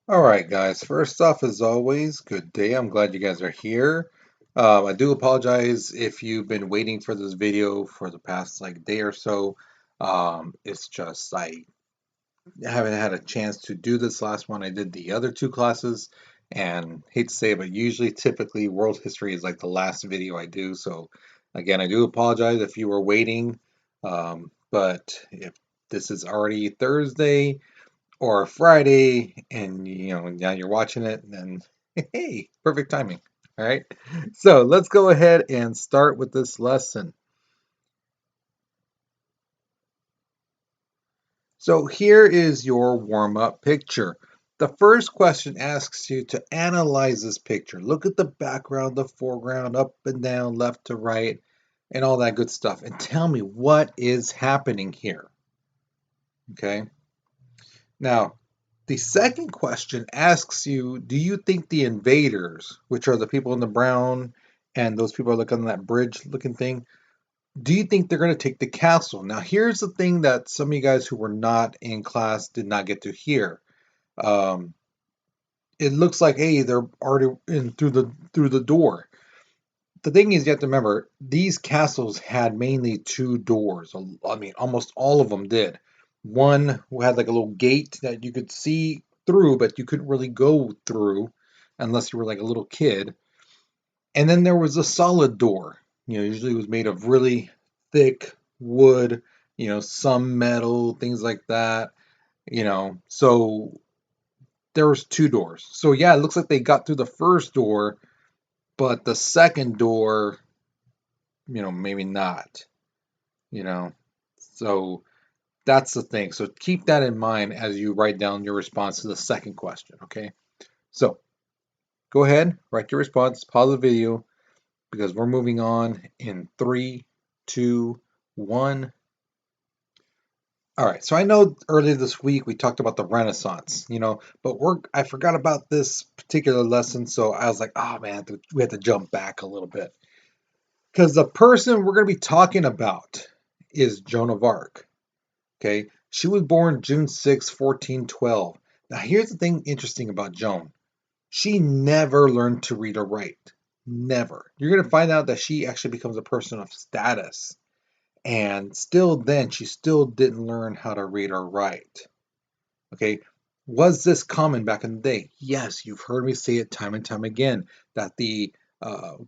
All right, guys. First off, as always, good day. I'm glad you guys are here. I do apologize if you've been waiting for this video for the past day or so. It's just I haven't had a chance to do this last one. I did the other two classes, and hate to say it, but usually, typically, world history is like the last video I do. So, again, I do apologize if you were waiting. But if this is already Thursday or Friday and now you're watching it, then hey, perfect timing. All right. So let's go ahead and start with this lesson. So here is your warm-up picture. The first question asks you to analyze this picture. Look at the background, the foreground, up and down, left to right, and all that good stuff. And tell me what is happening here. Okay. Now, the second question asks you, do you think the invaders, which are the people in the brown and those people are looking on that bridge looking thing, do you think they're going to take the castle? Now, here's the thing that some of you guys who were not in class did not get to hear. Um, it looks like, hey, they're already in through the door. The thing is, you have to remember, these castles had mainly two doors. I mean, almost all of them did. One had like a little gate that you could see through, but you couldn't really go through unless you were like a little kid. And then there was a solid door. Usually it was made of really thick wood, some metal, things like that. So there was two doors. So yeah, it looks like they got through the first door, but the second door, maybe not. you know. So that's the thing. So keep that in mind as you write down your response to the second question, okay? So go ahead, write your response, pause the video because we're moving on in three, two, one. All right, so I know earlier this week we talked about the Renaissance, but I forgot about this particular lesson, so I was like, oh man, we have to jump back a little bit. Because the person we're going to be talking about is Joan of Arc. Okay, she was born June 6, 1412. Now, here's the thing interesting about Joan. She never learned to read or write. Never. You're going to find out that she actually becomes a person of status. And still then, she still didn't learn how to read or write. Okay, was this common back in the day? Yes, you've heard me say it time and time again that the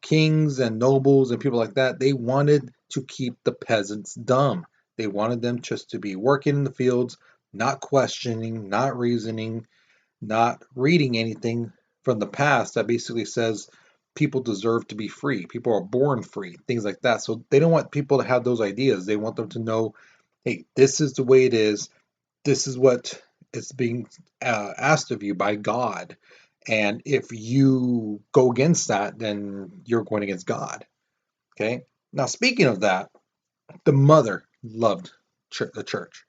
kings and nobles and people like that, they wanted to keep the peasants dumb. They wanted them just to be working in the fields, not questioning, not reasoning, not reading anything from the past that basically says people deserve to be free. People are born free, things like that. So they don't want people to have those ideas. They want them to know, hey, this is the way it is. This is what is being asked of you by God. And if you go against that, then you're going against God. Okay. Now, speaking of that, the mother loved the church,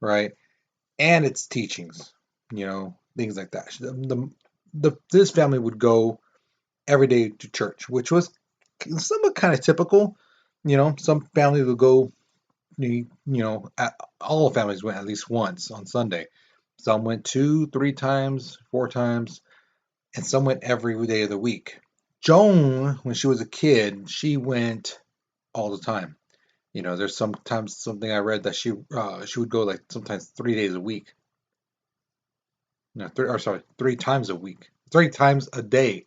right? And its teachings, things like that. This family would go every day to church, which was somewhat kind of typical. Some families would go, all families went at least once on Sunday. Some went two, three times, four times, and some went every day of the week. Joan, when she was a kid, she went all the time. There's sometimes something I read that she would go like sometimes 3 days a week. No, three times a week, 3 times a day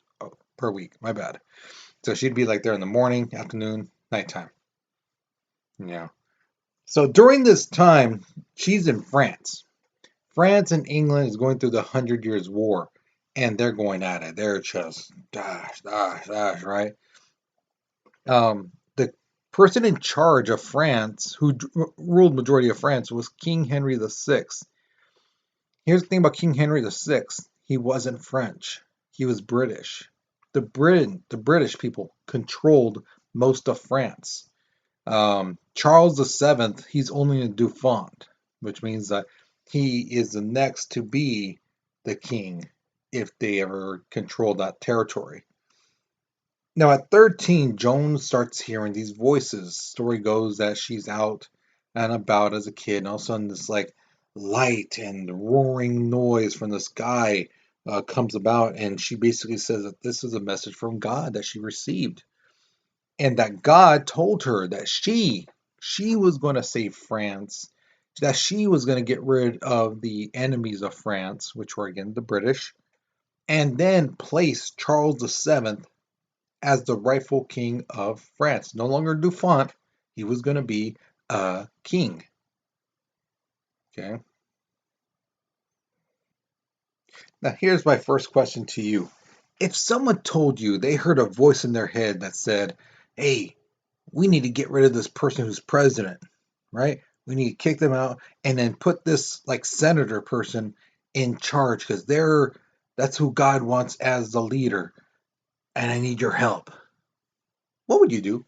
per week. My bad. So she'd be like there in the morning, afternoon, nighttime. Yeah. So during this time, she's in France. France and England is going through the Hundred Years' War, and they're going at it. They're just dash, right? The person in charge of France, who ruled majority of France, was King Henry VI. Here's the thing about King Henry VI: he wasn't French. He was British. The British people controlled most of France. Charles VII, he's only a Dauphin, which means that he is the next to be the king if they ever control that territory. Now, at 13, Joan starts hearing these voices. Story goes that she's out and about as a kid, and all of a sudden, this like light and roaring noise from the sky comes about, and she basically says that this is a message from God that she received, and that God told her that she was going to save France, that she was going to get rid of the enemies of France, which were again the British, and then place Charles VII as the rightful king of France. No longer Dauphin, he was going to be a king. Okay. Now, here's my first question to you. If someone told you they heard a voice in their head that said, hey, we need to get rid of this person who's president, right? We need to kick them out and then put this like senator person in charge because that's who God wants as the leader, and I need your help. What would you do?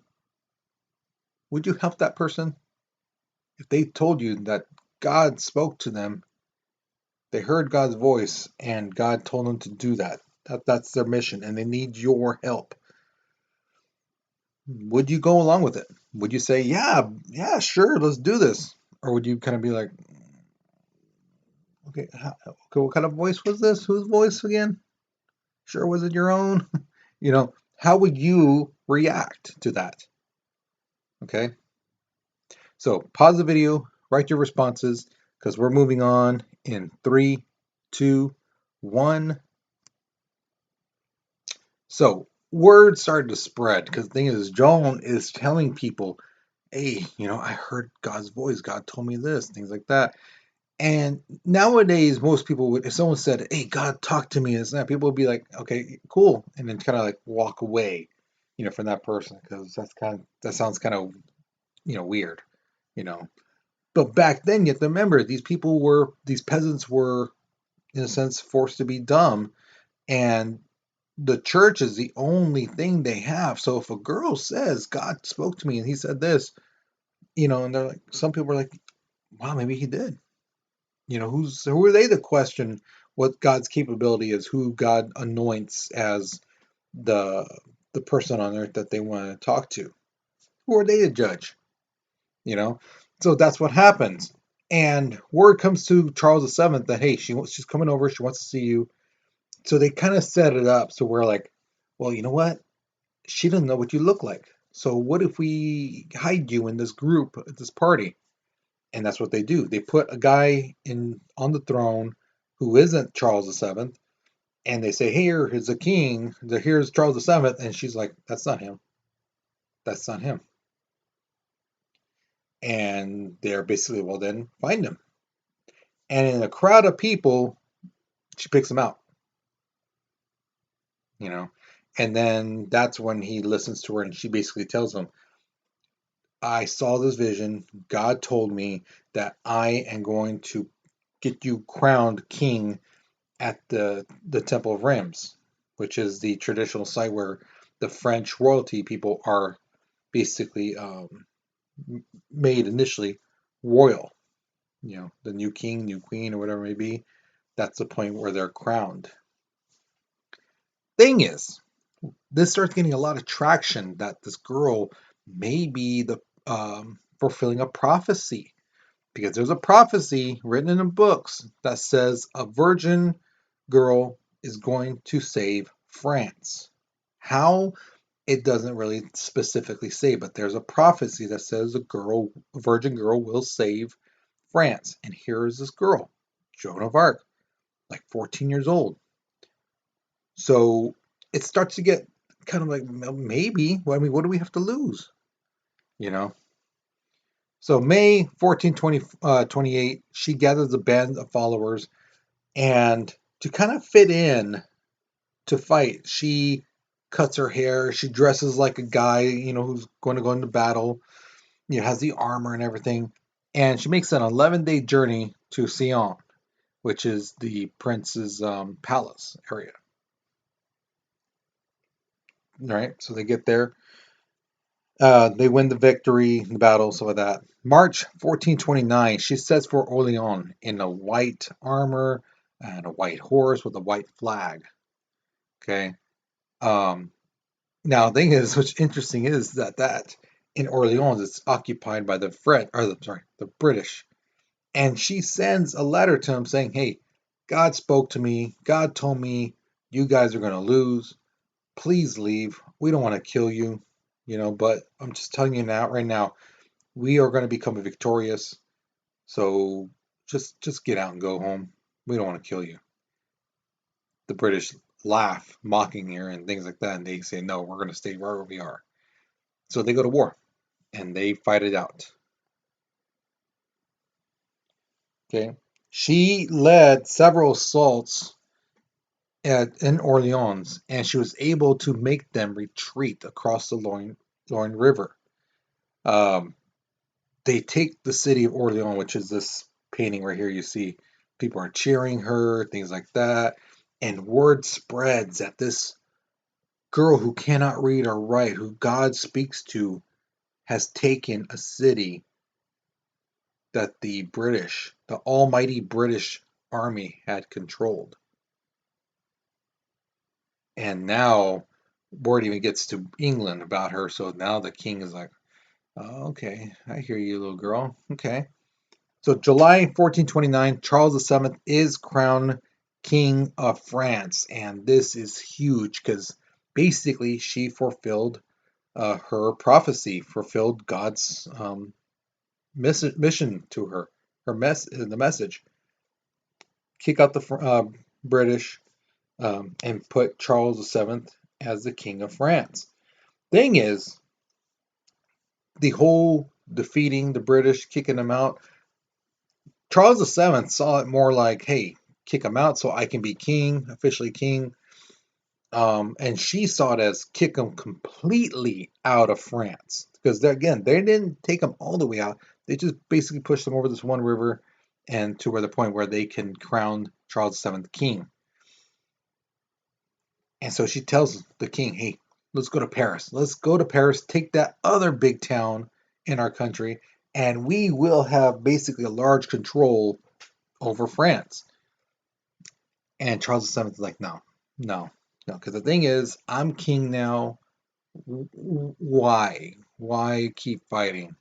Would you help that person if they told you that God spoke to them, they heard God's voice, and God told them to do that? That's their mission, and they need your help. Would you go along with it? Would you say, yeah, yeah, sure, let's do this? Or would you kind of be like, okay, what kind of voice was this? Whose voice again? Sure, was it your own? How would you react to that? Okay, so pause the video, write your responses, because we're moving on in 3, 2, 1. So word started to spread because the thing is, Joan is telling people, hey, I heard God's voice. God told me this, things like that. And nowadays, most people would, if someone said, hey, God talked to me, and that, people would be like, okay, cool. And then kind of like walk away, from that person because that sounds kind of, weird, you know. But back then, you have to remember, these peasants were, in a sense, forced to be dumb. And the church is the only thing they have. So if a girl says, God spoke to me and he said this, and they're like, some people are like, wow, maybe he did. Who are they to question what God's capability is, who God anoints as the the person on earth that they want to talk to? Who are they to judge? You know? So that's what happens. And word comes to Charles VII that hey, she's coming over, she wants to see you. So they kind of set it up so we're like, well, you know what? She doesn't know what you look like. So what if we hide you in this group at this party? And that's what they do. They put a guy in on the throne who isn't Charles VII, and they say, "Here is the king. Here's Charles VII," and she's like, "That's not him. That's not him." And they're basically, well, then find him. And in a crowd of people, she picks him out. You know, and then that's when he listens to her, and she basically tells him, "I saw this vision. God told me that I am going to get you crowned king at the Temple of Rams, which is the traditional site where the French royalty people are basically made initially royal. The new king, new queen, or whatever it may be. That's the point where they're crowned. Thing is, this starts getting a lot of traction that this girl may be the fulfilling a prophecy, because there's a prophecy written in the books that says a virgin girl is going to save France. How? It doesn't really specifically say, but there's a prophecy that says a virgin girl will save France. And here is this girl, Joan of Arc, like 14 years old. So it starts to get kind of like, maybe, what do we have to lose? You know? So May 1428, she gathers a band of followers, and to kind of fit in to fight, she cuts her hair, she dresses like a guy, who's going to go into battle, has the armor and everything, and she makes an 11-day journey to Sion, which is the prince's palace area. All right, so they get there. They win the victory, the battle, some of that. March 1429, she sets for Orleans in a white armor and a white horse with a white flag. Okay. Now, the thing is, what's interesting is that in Orleans, it's occupied by the British. And she sends a letter to him saying, hey, God spoke to me. God told me you guys are going to lose. Please leave. We don't want to kill you, but I'm just telling you now, right now, we are going to become victorious. So just get out and go home. We don't want to kill you. The British laugh, mocking her and things like that, and they say, no, we're going to stay wherever we are. So they go to war and they fight it out. Okay. She led several assaults in Orleans, and she was able to make them retreat across the Loire River. They take the city of Orleans, which is this painting right here. You see people are cheering her, things like that. And word spreads that this girl who cannot read or write, who God speaks to, has taken a city that the almighty British army had controlled. And now word even gets to England about her. So now the king is like, oh, okay, I hear you, little girl. Okay. So July 1429, Charles VII is crowned King of France. And this is huge because basically she fulfilled her prophecy, fulfilled God's mission to her, the message. Kick out the British and put Charles VII as the King of France. Thing is, the whole defeating the British, kicking them out, Charles VII saw it more like, hey, kick them out so I can be king, officially king. And she saw it as kick them completely out of France. Because, again, they didn't take them all the way out. They just basically pushed them over this one river and to where the point where they can crown Charles VII king. And so she tells the king, hey, let's go to Paris. Let's go to Paris, take that other big town in our country, and we will have basically a large control over France. And Charles VII is like, no, no, no. Because the thing is, I'm king now. Why? Why keep fighting,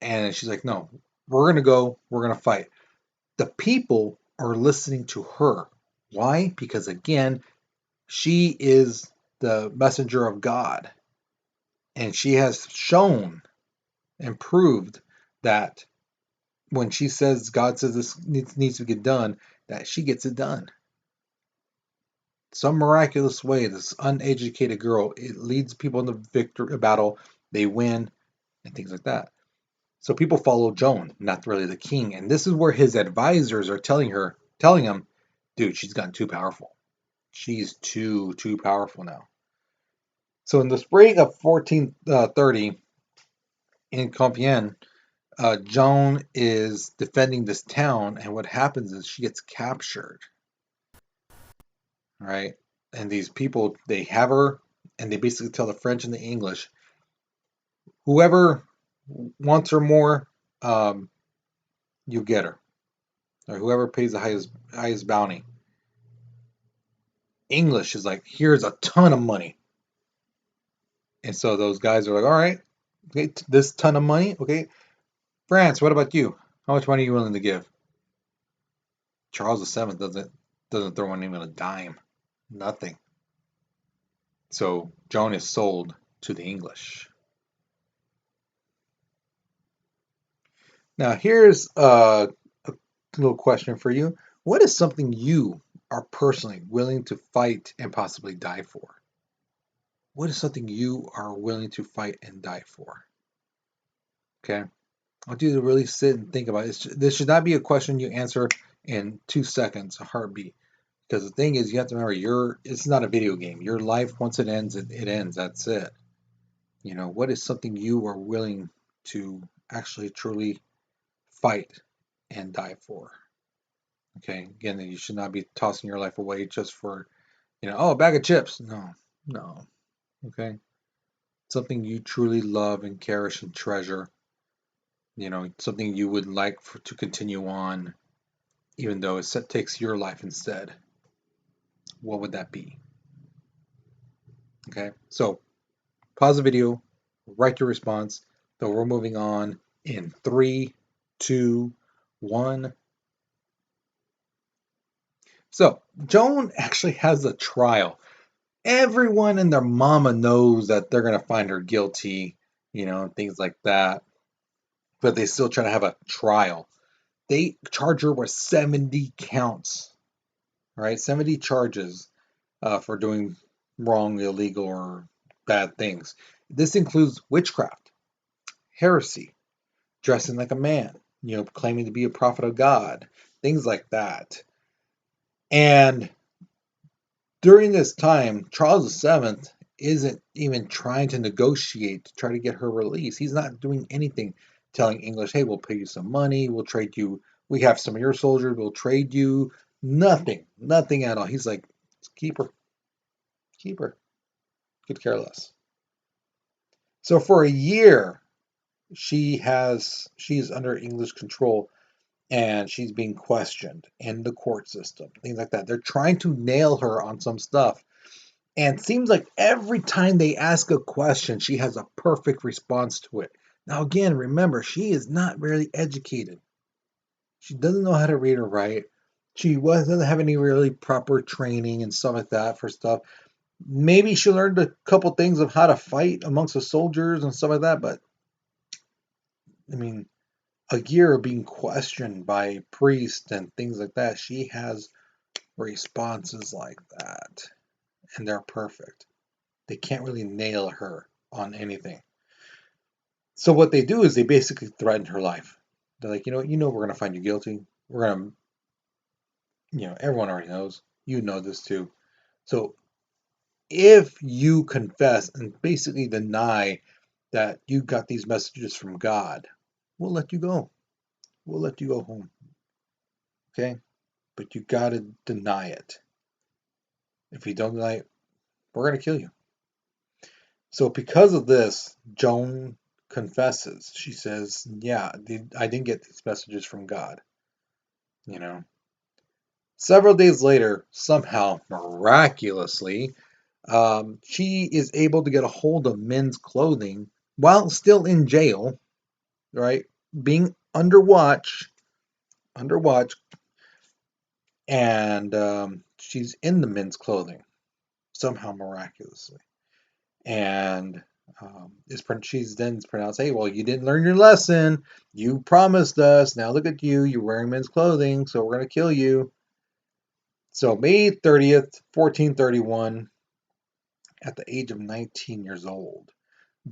And she's like, no, we're going to go. We're going to fight. The people are listening to her. Why? Because, again, she is the messenger of God. And she has shown and proved that when she says, God says this needs to get done, that she gets it done. Some miraculous way, this uneducated girl, it leads people in the battle, they win, and things like that. So people follow Joan, not really the king. And this is where his advisors are telling him, dude, she's gotten too powerful. She's too powerful now. So in the spring of 1430 in Compiègne, Joan is defending this town, and what happens is she gets captured. Right? And these people, they have her, and they basically tell the French and the English, whoever wants her more, you get her. Or whoever pays the highest bounty. English is like, here's a ton of money. And so those guys are like, all right, okay, this ton of money, okay. France, what about you? How much money are you willing to give? Charles VII doesn't throw in even a dime. Nothing. So Joan is sold to the English. Now here's a little question for you. What is something you are personally willing to fight and possibly die for? What is something you are willing to fight and die for? Okay. I want you to really sit and think about it. This should not be a question you answer in 2 seconds, a heartbeat. Because the thing is, you have to remember, it's not a video game. Your life, once it ends, it ends. That's it. What is something you are willing to actually truly fight and die for? Okay, again, you should not be tossing your life away just for, a bag of chips. No, no. Okay, something you truly love and cherish and treasure. Something you would like to continue on, even though it takes your life instead. What would that be? Okay, so pause the video, write your response. So we're moving on in 3, 2, 1. So Joan actually has a trial. Everyone and their mama knows that they're gonna find her guilty, things like that. But they still try to have a trial. They charge her with 70 counts, right? 70 charges for doing wrong, illegal, or bad things. This includes witchcraft, heresy, dressing like a man, claiming to be a prophet of God, things like that. And during this time, Charles VII isn't even trying to negotiate to try to get her release. He's not doing anything, telling English, hey, we'll pay you some money, we'll trade you, we have some of your soldiers, we'll trade you. Nothing, nothing at all. He's like, keep her, keep her, could care less. So for a year, she's under English control and she's being questioned in the court system, things like that. They're trying to nail her on some stuff. And it seems like every time they ask a question, she has a perfect response to it. Now, again, remember, she is not really educated. She doesn't know how to read or write. She doesn't have any really proper training and stuff like that for stuff. Maybe she learned a couple things of how to fight amongst the soldiers and stuff like that, but I mean, a year of being questioned by priests and things like that, she has responses like that, and they're perfect. They can't really nail her on anything. So what they do is they basically threaten her life. They're like, we're gonna find you guilty. We're gonna, everyone already knows. You know this too. So if you confess and basically deny that you got these messages from God, we'll let you go. We'll let you go home. Okay? But you gotta deny it. If you don't deny it, we're gonna kill you. So because of this, Joan confesses. She says, "Yeah, I didn't get these messages from God." You know. Several days later, somehow miraculously, she is able to get a hold of men's clothing while still in jail, right? Being under watch, and she's in the men's clothing somehow miraculously. And she's then pronounced, hey, well, you didn't learn your lesson. You promised us. Now look at you. You're wearing men's clothing, so we're going to kill you. So May 30th, 1431, at the age of 19 years old,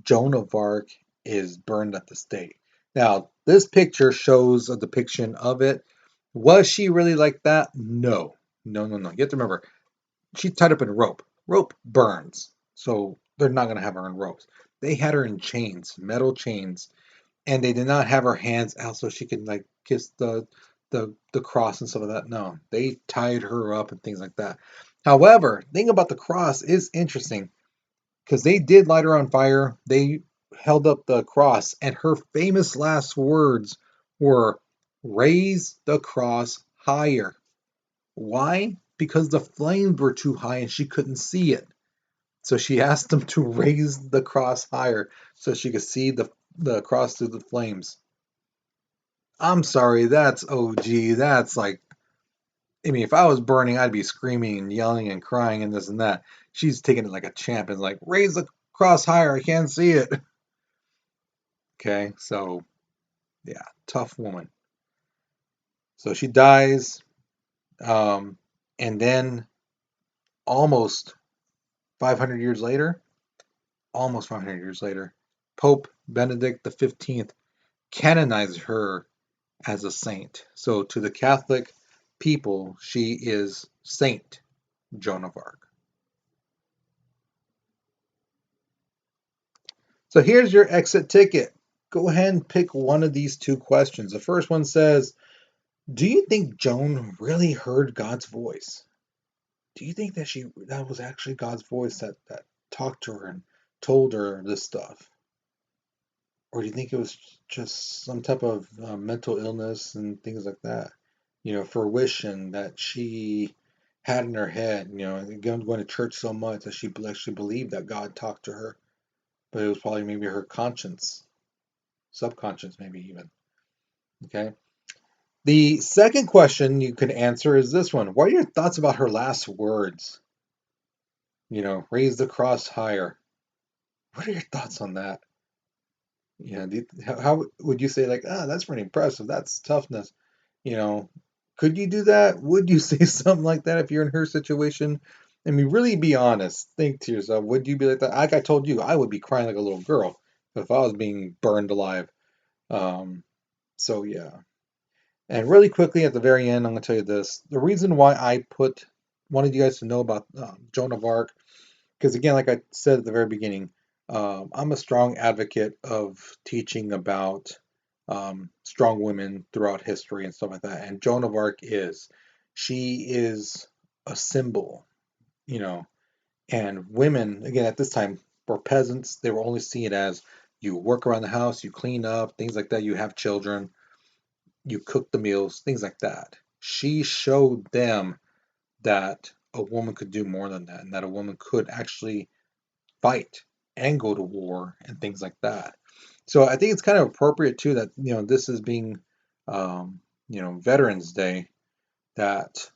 Joan of Arc is burned at the stake. Now, this picture shows a depiction of it. Was she really like that? No. No, no, no. You have to remember, she's tied up in rope. Rope burns. So they're not going to have her in ropes. They had her in chains, metal chains, and they did not have her hands out so she could like kiss the cross and stuff like that. No, they tied her up and things like that. However, the thing about the cross is interesting because they did light her on fire. They held up the cross, and her famous last words were, "Raise the cross higher." Why? Because the flames were too high and she couldn't see it. So she asked them to raise the cross higher so she could see the cross through the flames. I'm sorry, that's OG. That's like, I mean, if I was burning, I'd be screaming and yelling and crying and this and that. She's taking it like a champ and like, raise the cross higher. I can't see it. Okay, so yeah, tough woman. So she dies, um, and then almost 500 years later, almost 500 years later, Pope Benedict XV canonized her as a saint. So to the Catholic people, she is Saint Joan of Arc. So here's your exit ticket. Go ahead and pick one of these two questions. The first one says, do you think Joan really heard God's voice? Do you think that was actually God's voice that talked to her and told her this stuff? Or do you think it was just some type of mental illness and things like that? Fruition that she had in her head, going to church so much that she actually believed that God talked to her. But it was probably maybe her conscience, subconscious maybe even. Okay. The second question you can answer is this one. What are your thoughts about her last words? Raise the cross higher. What are your thoughts on that? How would you say, like, that's pretty impressive. That's toughness. You know, could you do that? Would you say something like that if you're in her situation? I mean, really be honest. Think to yourself, would you be like that? Like I told you, I would be crying like a little girl if I was being burned alive. Um, so yeah. And really quickly at the very end, I'm going to tell you this. The reason why I wanted you guys to know about Joan of Arc, because again, like I said at the very beginning, I'm a strong advocate of teaching about strong women throughout history and stuff like that. And Joan of Arc she is a symbol, you know. And women, again, at this time, were peasants. They were only seen as you work around the house, you clean up, things like that. You have children, you cook the meals, things like that. She showed them that a woman could do more than that, and that a woman could actually fight and go to war and things like that. So I think it's kind of appropriate too that this is being Veterans Day, that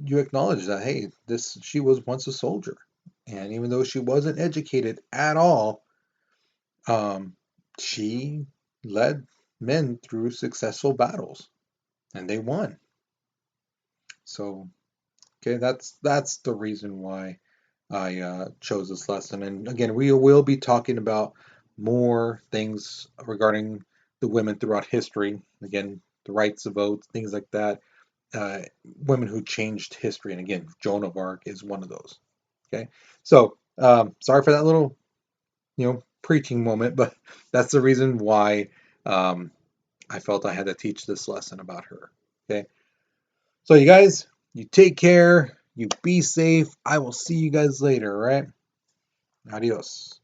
you acknowledge that, hey, this she was once a soldier, and even though she wasn't educated at all, um, she led men through successful battles and they won. So okay, that's the reason why I chose this lesson. And again, we will be talking about more things regarding the women throughout history. Again, the rights to vote, things like that. Women who changed history. And again, Joan of Arc is one of those. Okay, so sorry for that little preaching moment, but that's the reason why I felt I had to teach this lesson about her. Okay, so you guys, you take care. You be safe. I will see you guys later, all right? Adios.